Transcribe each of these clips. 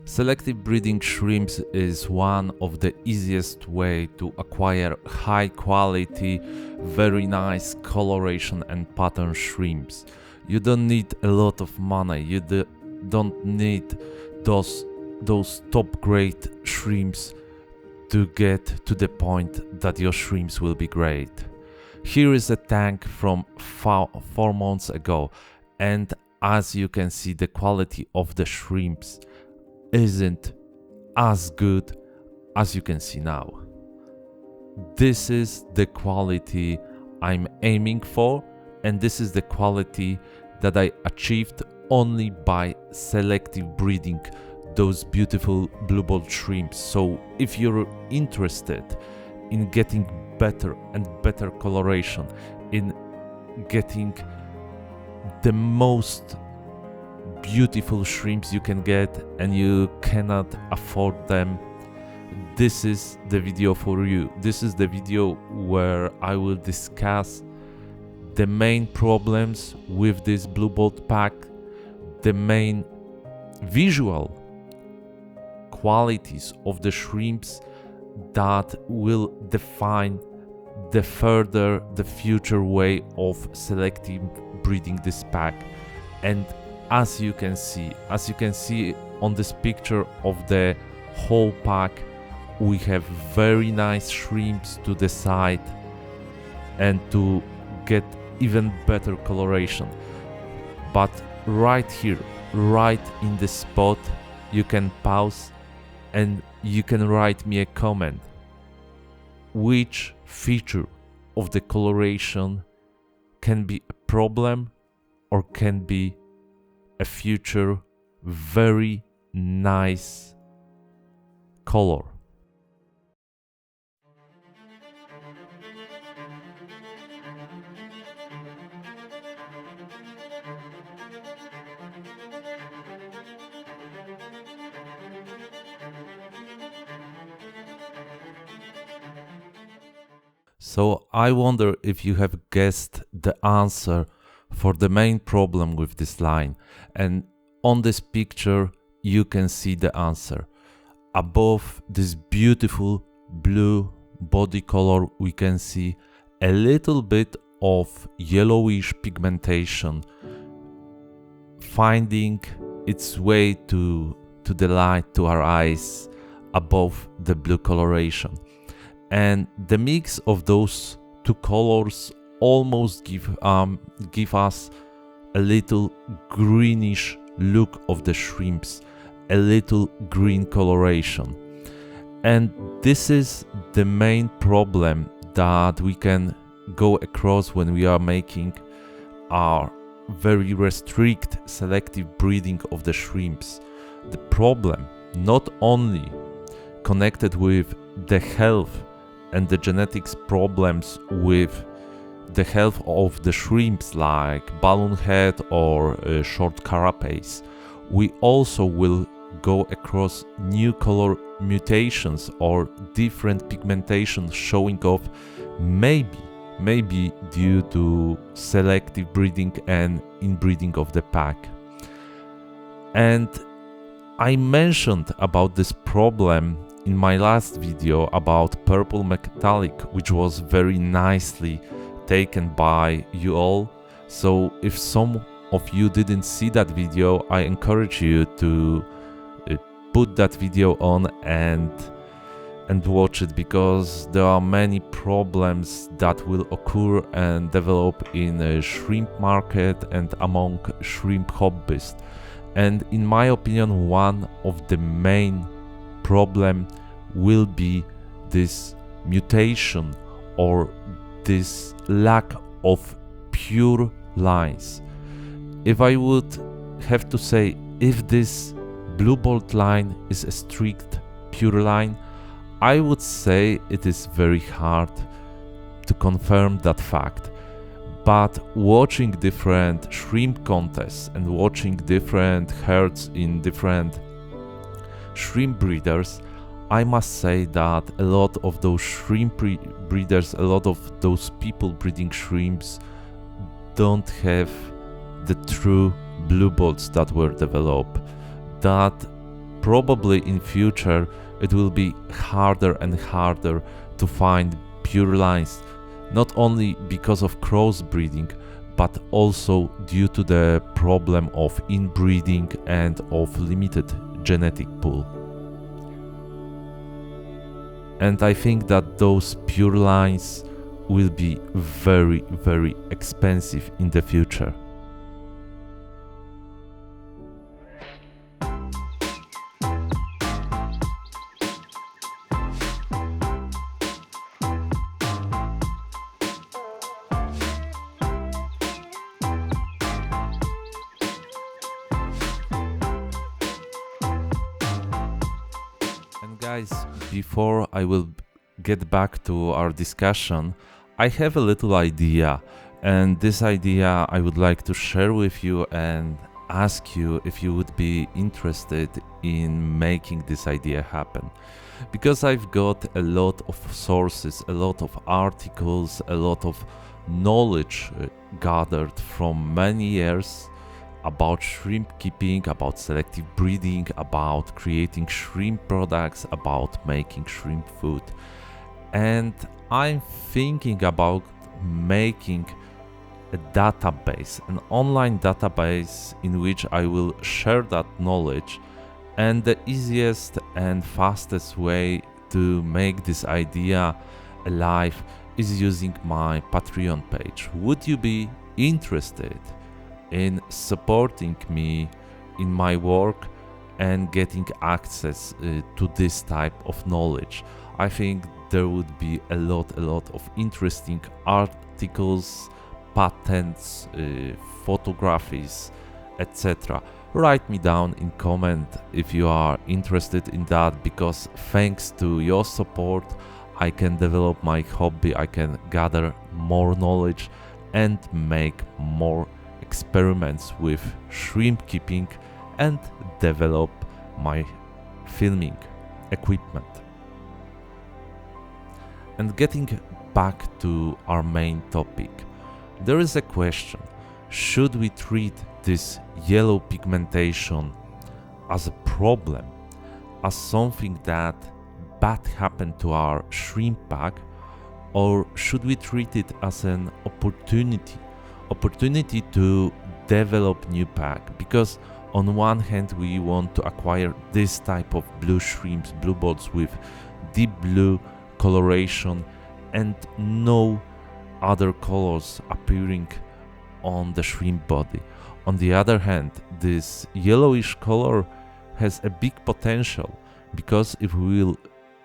Selective breeding shrimps is one of the easiest way to acquire high quality, very nice coloration and pattern shrimps. You don't need a lot of money, you don't need those top grade shrimps to get to the point that your shrimps will be great. Here is a tank from 4 months ago, and as you can see, the quality of the shrimps isn't as good as you can see now. This is the quality I'm aiming for, and this is the quality that I achieved only by selective breeding those beautiful blue-balled shrimps. So if you're interested in getting better and better coloration, in getting the most beautiful shrimps you can get and you cannot afford them, this is the video for you. This is the video where I will discuss the main problems with this blue-balled pack, the main visual qualities of the shrimps that will define the future way of selective breeding this pack. And as you can see on this picture of the whole pack, we have very nice shrimps to the side and to get even better coloration. But right here, right in the spot, you can pause and you can write me a comment. Which feature of the coloration can be a problem or can be a future very nice color? So I wonder if you have guessed the answer for the main problem with this line, and on this picture you can see the answer. Above this beautiful blue body color we can see a little bit of yellowish pigmentation finding its way to the light, to our eyes, above the blue coloration. And the mix of those two colors almost give us a little greenish look of the shrimps, a little green coloration. And this is the main problem that we can go across when we are making our very restrict selective breeding of the shrimps. The problem not only connected with the health and the genetics problems with the health of the shrimps, like balloon head or short carapace, we also will go across new color mutations or different pigmentation showing off, maybe due to selective breeding and inbreeding of the pack. And I mentioned about this problem in my last video about purple metallic, which was very nicely taken by you all. So if some of you didn't see that video, I encourage you to put that video on and watch it, because there are many problems that will occur and develop in a shrimp market and among shrimp hobbyists. And in my opinion, one of the main problem will be this mutation or this lack of pure lines. If I would have to say if this blue-balled line is a strict pure line, I would say it is very hard to confirm that fact. But watching different shrimp contests and watching different herds in different shrimp breeders, I must say that a lot of those shrimp breeders, a lot of those people breeding shrimps don't have the true blue balls that were developed. That probably in future it will be harder and harder to find pure lines, not only because of crossbreeding, but also due to the problem of inbreeding and of limited genetic pool. And I think that those pure lines will be very, very expensive in the future. Guys, before I will get back to our discussion, I have a little idea, and this idea I would like to share with you and ask you if you would be interested in making this idea happen. Because I've got a lot of sources, a lot of articles, a lot of knowledge gathered from many years about shrimp keeping, about selective breeding, about creating shrimp products, about making shrimp food. And I'm thinking about making a database, an online database in which I will share that knowledge. And the easiest and fastest way to make this idea alive is using my Patreon page. Would you be interested in supporting me in my work and getting access to this type of knowledge? I think there would be a lot of interesting articles, patents, photographies, etc. Write me down in comment if you are interested in that, because thanks to your support I can develop my hobby, I can gather more knowledge and make more experiments with shrimp keeping and develop my filming equipment. And getting back to our main topic, there is a question: should we treat this yellow pigmentation as a problem, as something that bad happened to our shrimp pack, or should we treat it as an opportunity to develop new pack? Because on one hand we want to acquire this type of blue shrimps, blue balls with deep blue coloration and no other colors appearing on the shrimp body. On the other hand, this yellowish color has a big potential, because if we will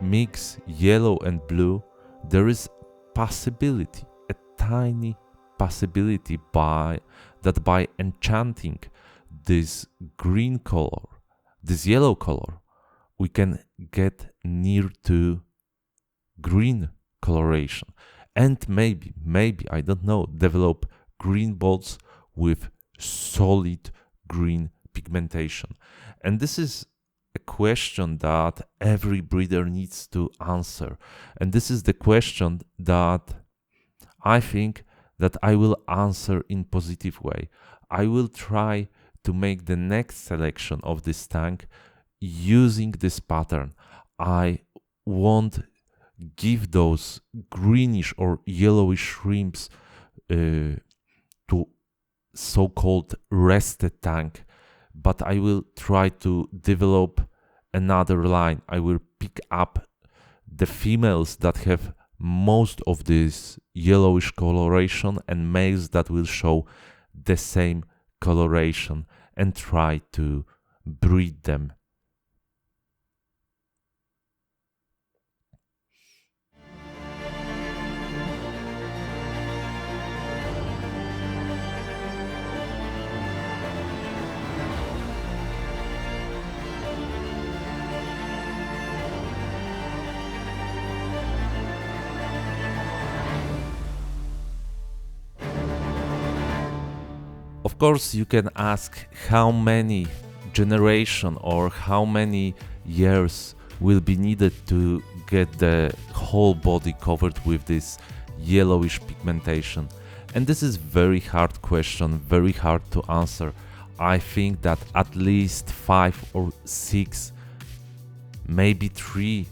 mix yellow and blue, there is possibility, a tiny possibility that by enchanting this green color, this yellow color, we can get near to green coloration, and maybe, I don't know, develop green balls with solid green pigmentation. And this is a question that every breeder needs to answer, and this is the question that I think that I will answer in positive way. I will try to make the next selection of this tank using this pattern. I won't give those greenish or yellowish shrimps to so-called rested tank, but I will try to develop another line. I will pick up the females that have most of this yellowish coloration and males that will show the same coloration and try to breed them. Of course, you can ask how many generation or how many years will be needed to get the whole body covered with this yellowish pigmentation. And this is very hard question, very hard to answer. I think that at least 5 or 6 maybe 3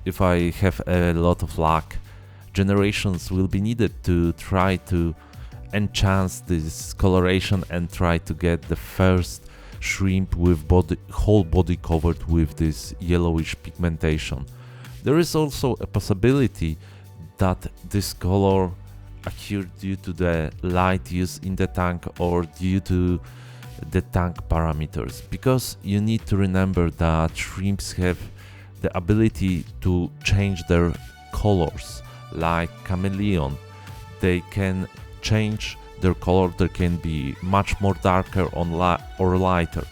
if I have a lot of luck. Generations will be needed to try to enhance this coloration and try to get the first shrimp with whole body covered with this yellowish pigmentation. There is also a possibility that this color occurred due to the light used in the tank or due to the tank parameters, because you need to remember that shrimps have the ability to change their colors like chameleon. They can change their color, they can be much more darker or lighter.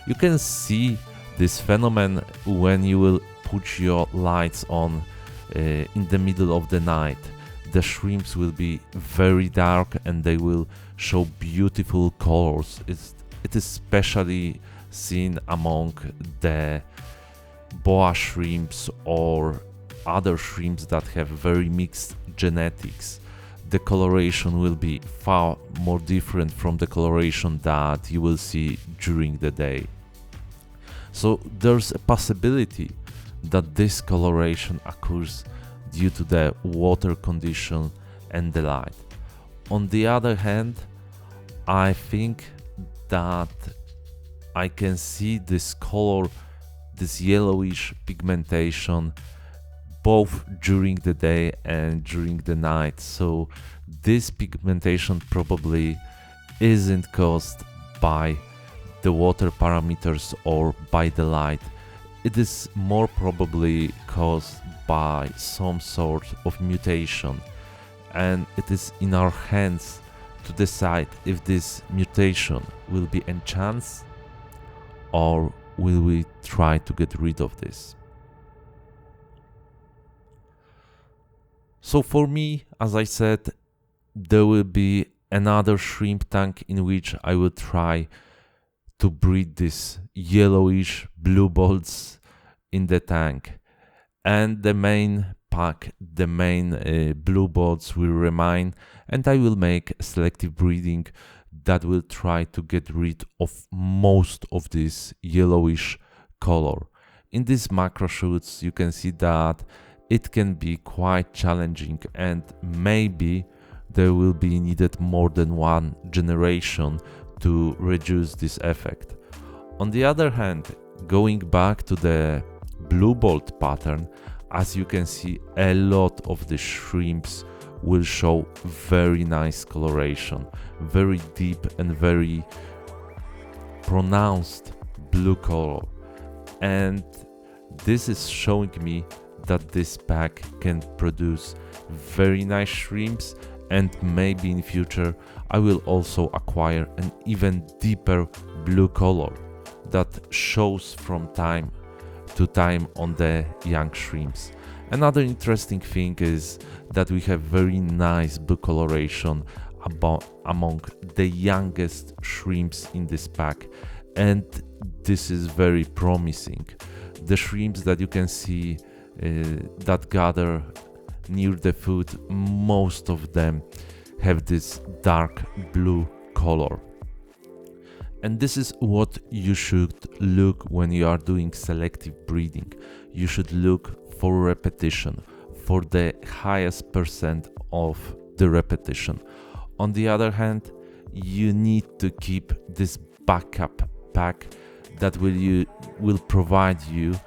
You can see this phenomenon when you will put your lights on in the middle of the night. The shrimps will be very dark and they will show beautiful colors. It is especially seen among the boa shrimps or other shrimps that have very mixed genetics. The coloration will be far more different from the coloration that you will see during the day. So there's a possibility that this coloration occurs due to the water condition and the light. On the other hand, I think that I can see this color, this yellowish pigmentation, both during the day and during the night. So this pigmentation probably isn't caused by the water parameters or by the light. It is more probably caused by some sort of mutation, and it is in our hands to decide if this mutation will be enhanced or will we try to get rid of this. So for me, as I said, there will be another shrimp tank in which I will try to breed these yellowish blue balls in the tank. And the main pack, the main blue balls will remain, and I will make selective breeding that will try to get rid of most of this yellowish color. In these macro shoots you can see that it can be quite challenging, and maybe there will be needed more than one generation to reduce this effect. On the other hand, going back to the blue bolt pattern, as you can see, a lot of the shrimps will show very nice coloration, very deep and very pronounced blue color. And this is showing me that this pack can produce very nice shrimps, and maybe in future I will also acquire an even deeper blue color that shows from time to time on the young shrimps. Another interesting thing is that we have very nice blue coloration among the youngest shrimps in this pack, and this is very promising. The shrimps that you can see that gather near the food, most of them have this dark blue color. And this is what you should look when you are doing selective breeding. You should look for repetition, for the highest percent of the repetition. On the other hand, you need to keep this backup pack that will provide you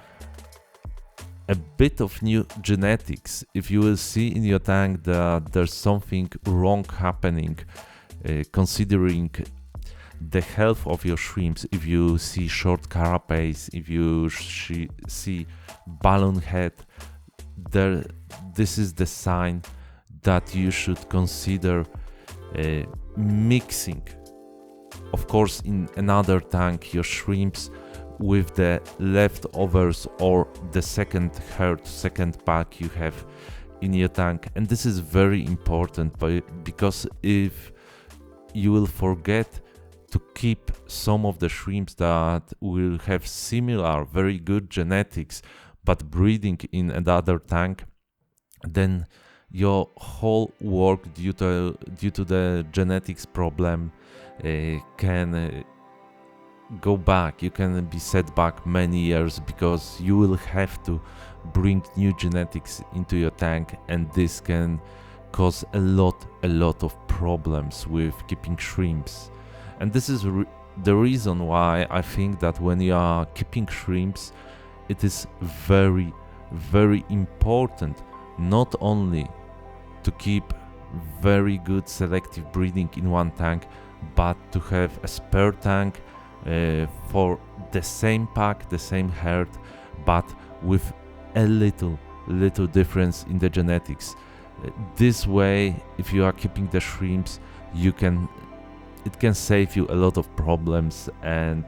a bit of new genetics. If you will see in your tank that there's something wrong happening, considering the health of your shrimps, if you see short carapace, if you see balloon head, this is the sign that you should consider mixing, of course, in another tank, your shrimps with the leftovers or the second herd, second pack you have in your tank. And this is very important, because if you will forget to keep some of the shrimps that will have similar very good genetics but breeding in another tank, then your whole work due to the genetics problem can go back, you can be set back many years, because you will have to bring new genetics into your tank, and this can cause a lot of problems with keeping shrimps. And this is the reason why I think that when you are keeping shrimps, it is very important not only to keep very good selective breeding in one tank, but to have a spare tank for the same pack, the same herd, but with a little difference in the genetics. This way, if you are keeping the shrimps, it can save you a lot of problems and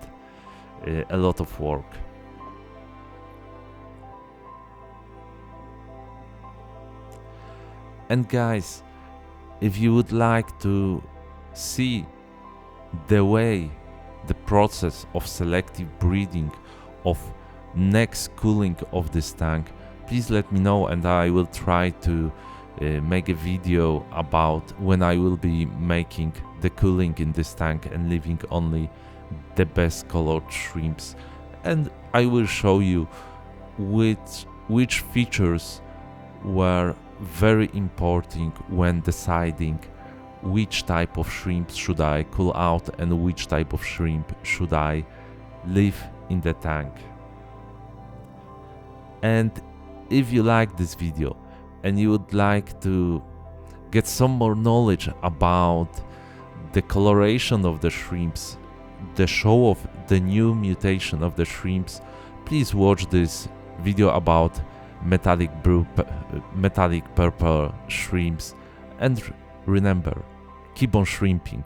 a lot of work. And guys, if you would like to see the process of selective breeding, of next culling of this tank, please let me know, and I will try to make a video about when I will be making the culling in this tank and leaving only the best colored shrimps, and I will show you which features were very important when deciding which type of shrimp should I cull out and which type of shrimp should I leave in the tank. And if you like this video and you would like to get some more knowledge about the coloration of the shrimps, the show of the new mutation of the shrimps, please watch this video about metallic purple shrimps, and remember, keep on shrimping.